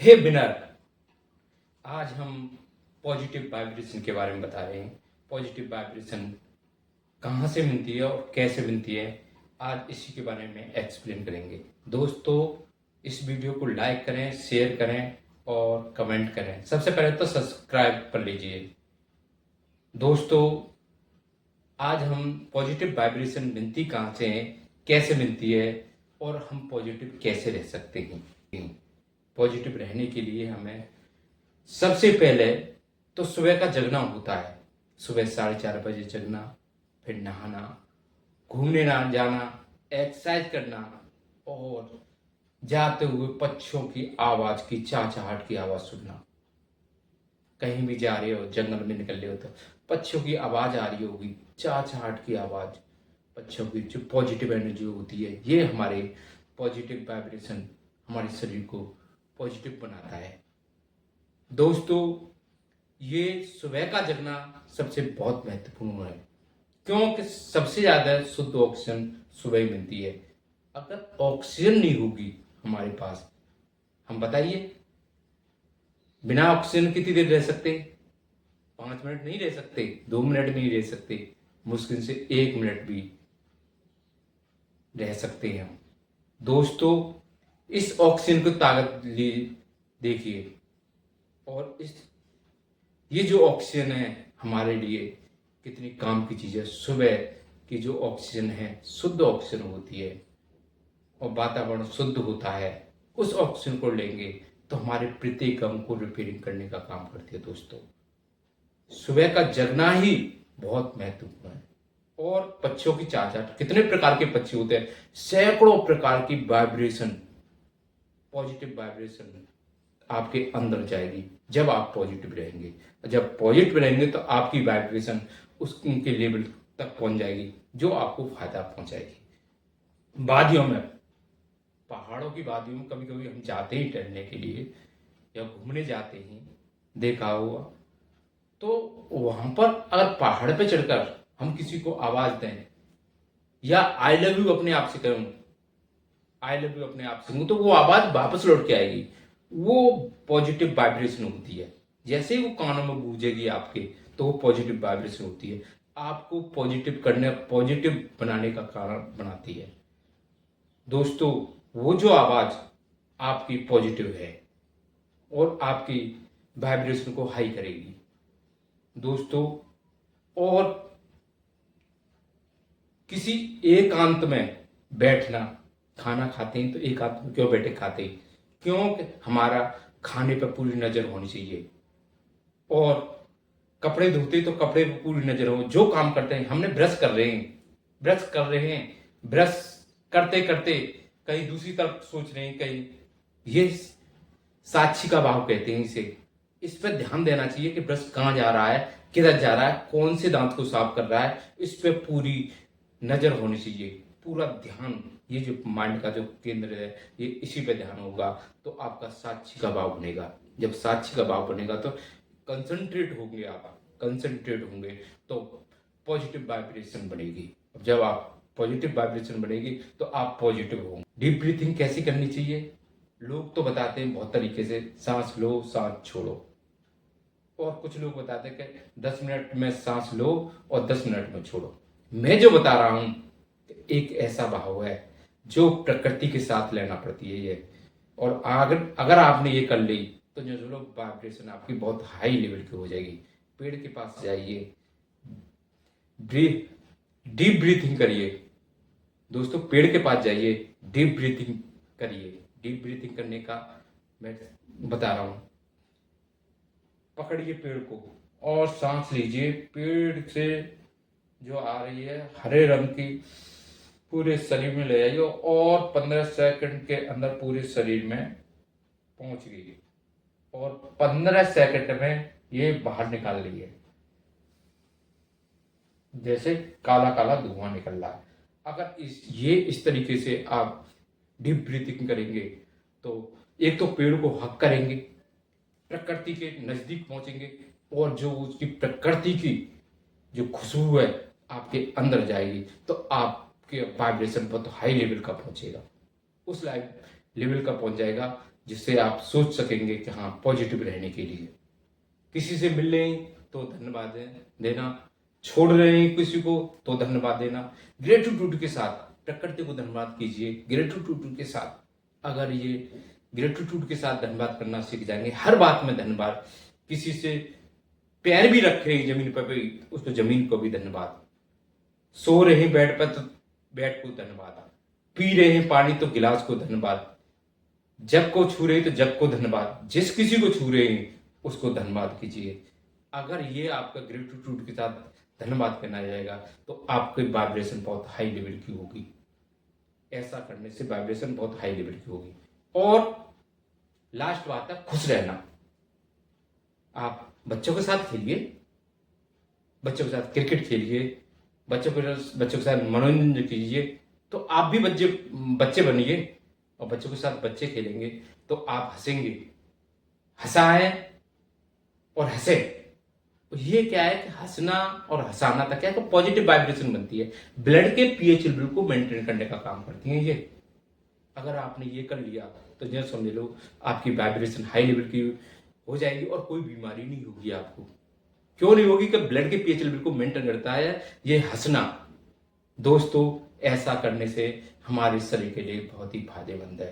हे winner, आज हम positive vibration के बारे में बता रहे हैं। पॉजिटिव वाइब्रेशन कहाँ से मिलती है और कैसे मिलती है, आज इसी के बारे में एक्सप्लेन करेंगे। दोस्तों, इस वीडियो को लाइक करें, शेयर करें और कमेंट करें। सबसे पहले तो सब्सक्राइब कर लीजिए। दोस्तों, आज हम पॉजिटिव वाइब्रेशन मिलती कहाँ से है, कैसे मिलती है और हम पॉजिटिव कैसे रह सकते हैं। पॉजिटिव रहने के लिए हमें सबसे पहले तो सुबह का जगना होता है। सुबह 4:30 बजे जगना, फिर नहाना, घूमने ना जाना, एक्सरसाइज करना और जाते हुए पक्षियों की आवाज की चहचहाट की आवाज सुनना। कहीं भी जा रहे हो, जंगल में निकल रहे हो तो पक्षियों की आवाज आ रही होगी, चहचहाट की आवाज। पक्षियों की जो पॉजिटिव एनर्जी होती है, ये हमारे पॉजिटिव वाइब्रेशन हमारे शरीर को पॉजिटिव बनाता है। दोस्तों, ये सुबह का जगना सबसे बहुत महत्वपूर्ण है, क्योंकि सबसे ज्यादा शुद्ध ऑक्सीजन सुबह ही मिलती है। अगर ऑक्सीजन नहीं होगी हमारे पास, हम बताइए बिना ऑक्सीजन कितनी देर रह सकते? 5 मिनट नहीं रह सकते, 2 मिनट नहीं रह सकते, मुश्किल से 1 मिनट भी रह सकते हैं हम। दोस्तों, इस ऑक्सीजन को ताकत देखिए, और ये जो ऑक्सीजन है हमारे लिए कितनी काम की चीज है। सुबह की जो ऑक्सीजन है शुद्ध ऑक्सीजन होती है और वातावरण शुद्ध होता है। उस ऑक्सीजन को लेंगे तो हमारे प्रत्येक अंग को रिपेयरिंग करने का काम करती है। दोस्तों, सुबह का जगना ही बहुत महत्वपूर्ण है। और पक्षियों की चहचहाट, कितने प्रकार के पक्षी होते हैं, सैकड़ों प्रकार की वाइब्रेशन, पॉजिटिव वाइब्रेशन आपके अंदर जाएगी जब आप पॉजिटिव रहेंगे। जब पॉजिटिव रहेंगे तो आपकी वाइब्रेशन उनके लेवल तक पहुंच जाएगी जो आपको फायदा पहुंचाएगी। वादियों में, पहाड़ों की वादियों में कभी कभी हम जाते ही टहलने के लिए या घूमने जाते हैं, देखा हुआ तो वहां पर अगर पहाड़ पे चढ़कर हम किसी को आवाज दें या आई लव यू अपने आप से कहूं, आई लव यू अपने आप से कहूं, तो वो आवाज वापस लौट के आएगी। वो पॉजिटिव वाइब्रेशन होती है। जैसे ही वो कानों में गूंजेगी आपके, तो वो पॉजिटिव वाइब्रेशन होती है, आपको पॉजिटिव करने, पॉजिटिव बनाने का कारण बनाती है। दोस्तों, वो जो आवाज आपकी पॉजिटिव है और आपकी वाइब्रेशन को हाई करेगी। दोस्तों, और किसी एकांत में बैठना, खाना खाते हैं तो एकांत में क्यों बैठे खाते हैं? क्योंकि हमारा खाने पर पूरी नजर होनी चाहिए, और कपड़े धोते तो कपड़े पर पूरी नजर हो। जो काम करते हैं, हमने ब्रश कर रहे हैं, ब्रश कर रहे हैं, ब्रश करते करते कहीं दूसरी तरफ सोच रहे हैं, कहीं, ये साक्षी का भाव कहते हैं इसे। इस पर ध्यान देना चाहिए कि ब्रश कहाँ जा रहा है, किधर जा रहा है, कौन से दांत को साफ कर रहा है, इस पे पूरी नजर होनी चाहिए, पूरा ध्यान। ये जो माइंड का जो केंद्र है, ये इसी पे ध्यान होगा तो आपका साक्षी का भाव बनेगा। जब साक्षी का भाव बनेगा तो कंसंट्रेट होंगे, आप कंसंट्रेट होंगे तो पॉजिटिव वाइब्रेशन बनेगी। जब आप पॉजिटिव वाइब्रेशन बनेगी तो आप पॉजिटिव होंगे। डीप ब्रीथिंग कैसे करनी चाहिए? लोग तो बताते हैं बहुत तरीके से, सांस लो, सांस छोड़ो, और कुछ लोग बताते हैं कि 10 मिनट में सांस लो और 10 मिनट में छोड़ो। मैं जो बता रहा हूं, एक ऐसा भाव है जो प्रकृति के साथ लेना पड़ती है ये। और अगर अगर आपने ये कर ली तो जो लोग वाइब्रेशन आपकी बहुत हाई लेवल की हो जाएगी। पेड़ के पास जाइए, डीप ब्रीथिंग करिए। दोस्तों, पेड़ के पास जाइए, डीप ब्रीथिंग करिए। डीप ब्रीथिंग करने का मैं बता रहा हूं। पकड़िए पेड़ को और सांस लीजिए। पेड़ से जो आ रही है हरे रंग की, पूरे शरीर में ले जाइए और 15 सेकंड के अंदर पूरे शरीर में पहुंच गई, और 15 सेकंड में ये बाहर निकाल ली है, जैसे काला काला धुआं निकल रहा है। अगर इस तरीके से आप डीप ब्रीथिंग करेंगे तो एक तो पेड़ को हक करेंगे, प्रकृति के नजदीक पहुंचेंगे, और जो उसकी प्रकृति की जो खुशबू है आपके अंदर जाएगी तो आपके वाइब्रेशन बहुत हाई लेवल का पहुंचेगा। उस लेवल का पहुंच जाएगा जिससे आप सोच सकेंगे कि हाँ पॉजिटिव रहने के लिए। किसी से मिल रहे हैं तो धन्यवाद देना, छोड़ रहे हैं किसी को तो धन्यवाद देना। ग्रेटिट्यूड के साथ प्रकृति को धन्यवाद कीजिए, ग्रेटिट्यूड के साथ। अगर ये ग्रेटिट्यूड के साथ धन्यवाद करना सीख जाएंगे, हर बात में धन्यवाद, किसी से पैर भी रख रहे हैं जमीन पर भी उसको जमीन को भी धन्यवाद, सो रहे हैं बेड पर तो बेड को धन्यवाद, पी रहे हैं पानी तो गिलास को धन्यवाद, जग को छू रहे हैं तो जग को धन्यवाद, जिस किसी को छू रहे हैं उसको धन्यवाद कीजिए। अगर ये आपका ग्रेटिट्यूड के साथ धन्यवाद करना जाएगा तो आपकी वाइब्रेशन बहुत हाई लेवल की होगी। ऐसा करने से वाइब्रेशन बहुत हाई लेवल की होगी। और लास्ट बात है खुश रहना। आप बच्चों के साथ खेलिए, बच्चों के साथ क्रिकेट खेलिए, बच्चों के साथ मनोरंजन कीजिए, तो आप भी बच्चे बनिए और बच्चों के साथ बच्चे खेलेंगे तो आप हंसेंगे। हंसाएं और हंसे, तो ये क्या है कि हंसना और हंसाना तक क्या है, पॉजिटिव वाइब्रेशन बनती है, ब्लड के पीएच लेवल को मेंटेन करने का काम करती है ये। अगर आपने ये कर लिया तो ये समझ लो आपकी वाइब्रेशन हाई लेवल की हो जाएगी और कोई बीमारी नहीं होगी आपको। क्यों नहीं होगी? कि ब्लड के पीएच लेवल को मेंटेन करता है ये हंसना। दोस्तों, ऐसा करने से हमारे शरीर के लिए बहुत ही फायदेमंद है।